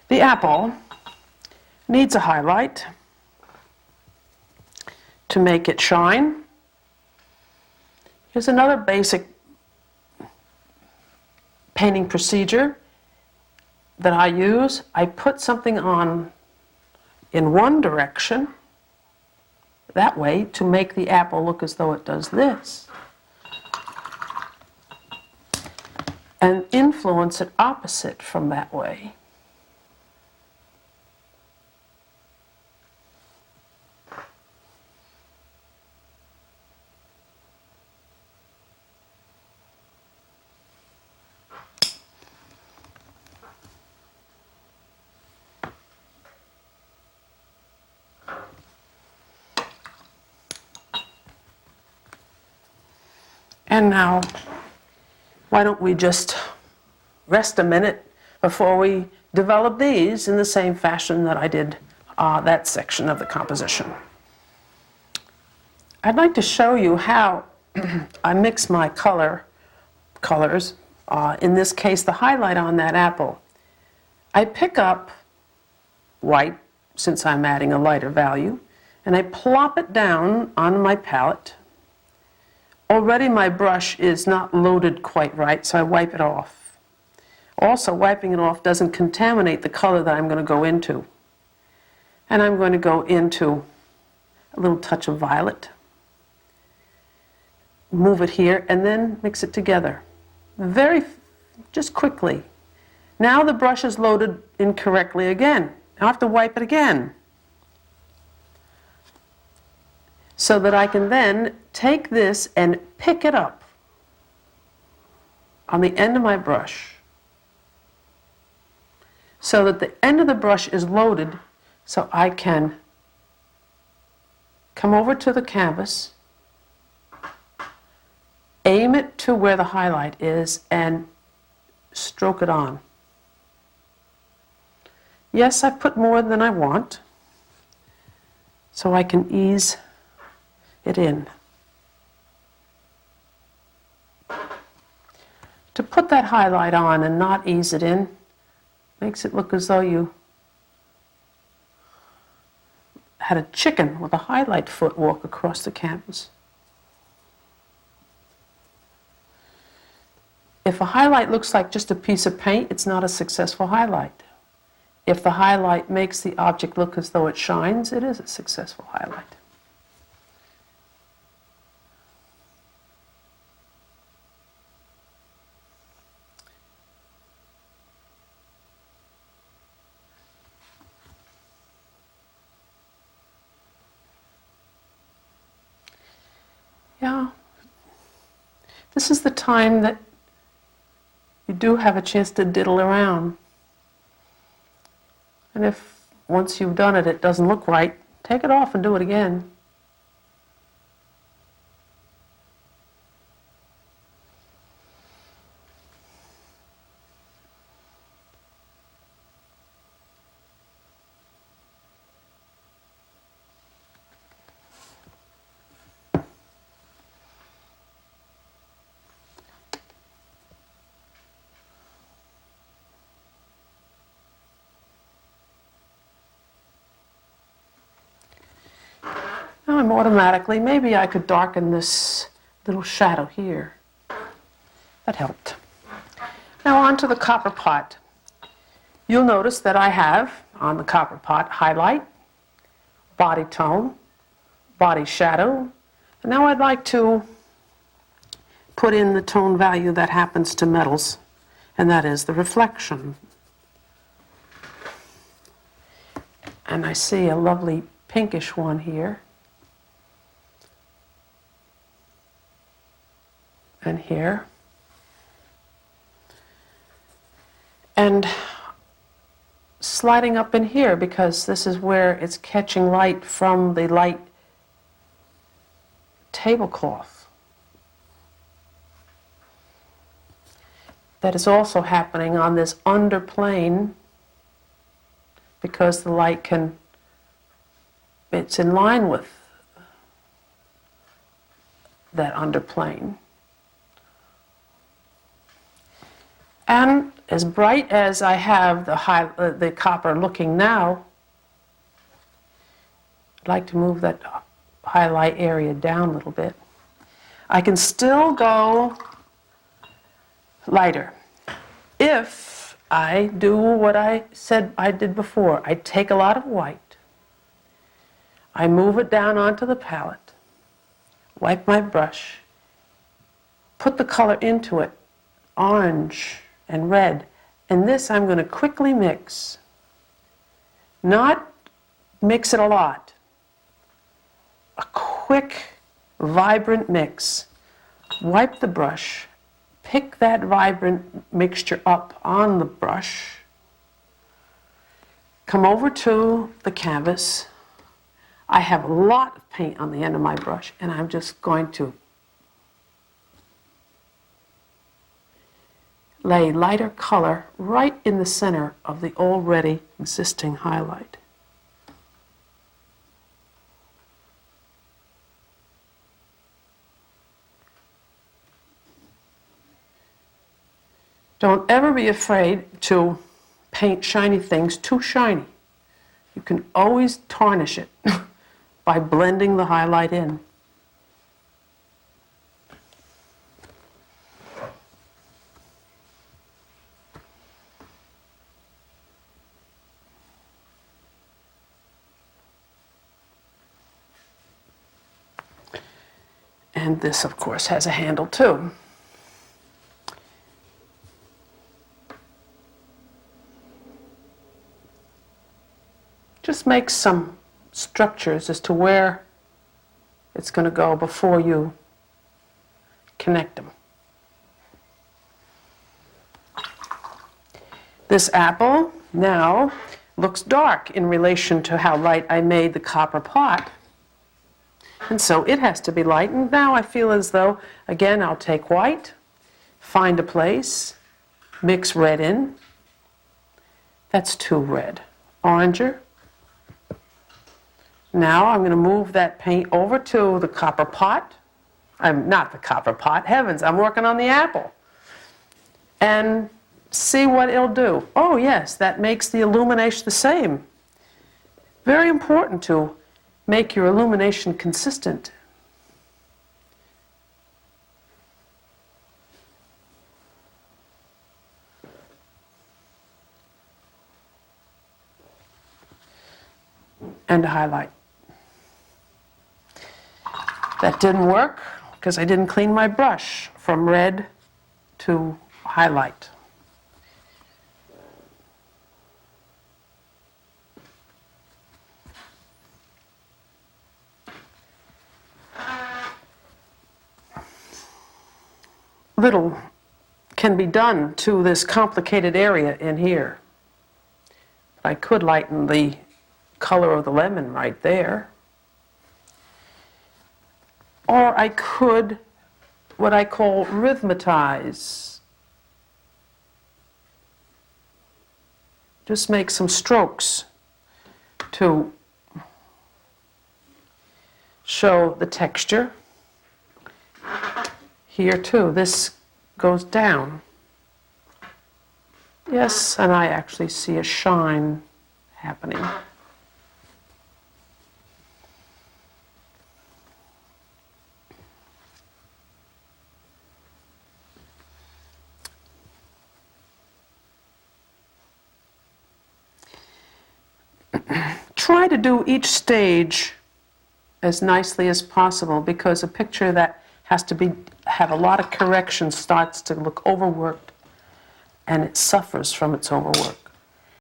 The apple needs a highlight to make it shine. Here's another basic painting procedure that I use. I put something on in one direction, that way, to make the apple look as though it does this, and influence it opposite from that way. And now, why don't we just rest a minute before we develop these in the same fashion that I did that section of the composition. I'd like to show you how I mix my colors, in this case the highlight on that apple. I pick up white, since I'm adding a lighter value, and I plop it down on my palette. Already my brush is not loaded quite right, so I wipe it off. Also, wiping it off doesn't contaminate the color that I'm going to go into. And I'm going to go into a little touch of violet, move it here, and then mix it together. Just quickly. Now the brush is loaded incorrectly again. I have to wipe it again, so that I can then take this and pick it up on the end of my brush, so that the end of the brush is loaded, so I can come over to the canvas, aim it to where the highlight is, and stroke it on. Yes, I put more than I want, so I can ease it in. To put that highlight on and not ease it in makes it look as though you had a chicken with a highlight foot walk across the canvas. If a highlight looks like just a piece of paint, it's not a successful highlight. If the highlight makes the object look as though it shines, it is a successful highlight. Yeah, this is the time that you do have a chance to diddle around. And if once you've done it, it doesn't look right, take it off and do it again. Now I'm automatically, maybe I could darken this little shadow here. That helped. Now on to the copper pot. You'll notice that I have on the copper pot highlight, body tone, body shadow. And now I'd like to put in the tone value that happens to metals, and that is the reflection. And I see a lovely pinkish one here. And here. And sliding up in here, because this is where it's catching light from the light tablecloth. That is also happening on this underplane, because the light it's in line with that underplane. And as bright as I have the copper looking now, I'd like to move that highlight area down a little bit. I can still go lighter. If I do what I said I did before, I take a lot of white, I move it down onto the palette, wipe my brush, put the color into it, orange and red, and this I'm going to quickly mix. Not mix it a lot. A quick, vibrant mix. Wipe the brush, pick that vibrant mixture up on the brush, come over to the canvas. I have a lot of paint on the end of my brush, and I'm just going to lay lighter color right in the center of the already existing highlight. Don't ever be afraid to paint shiny things too shiny. You can always tarnish it by blending the highlight in. And this, of course, has a handle too. Just make some structures as to where it's going to go before you connect them. This apple now looks dark in relation to how light I made the copper pot. And so it has to be lightened. Now I feel as though, again, I'll take white, find a place, mix red in. That's too red. Oranger. Now I'm going to move that paint over to the copper pot. Not the copper pot, heavens, I'm working on the apple. And see what it'll do. Oh yes, that makes the illumination the same. Very important to make your illumination consistent. And a highlight. That didn't work because I didn't clean my brush from red to highlight. Little can be done to this complicated area in here. I could lighten the color of the lemon right there. Or I could, what I call, rhythmatize. Just make some strokes to show the texture. Here too, this goes down. Yes, and I actually see a shine happening. Try to do each stage as nicely as possible, because a picture that has to have a lot of correction starts to look overworked, and it suffers from its overwork.